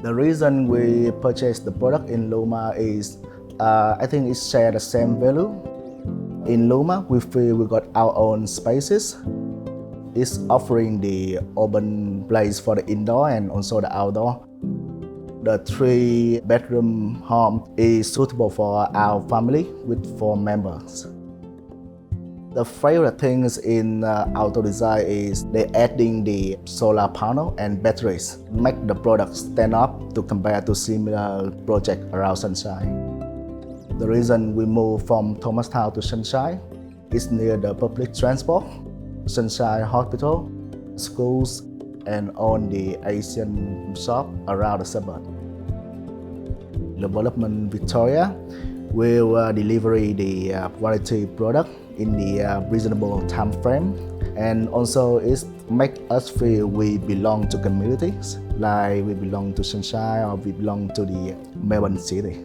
The reason we purchased the product in LUMA is I think it shares the same value. In LUMA, we feel we got our own spaces. It's offering the open place for the indoor and also the outdoor. The 3-bedroom home is suitable for our family with 4 members. The favorite things in auto design is they adding the solar panel and batteries, make the product stand up to compare to similar project around Sunshine. The reason we moved from Thomastown to Sunshine is near the public transport, Sunshine Hospital, schools, and on the Asian shop around the suburb. Development Victoria will deliver the quality product in the reasonable time frame, and also it makes us feel we belong to communities, like we belong to Sunshine or we belong to the Melbourne city.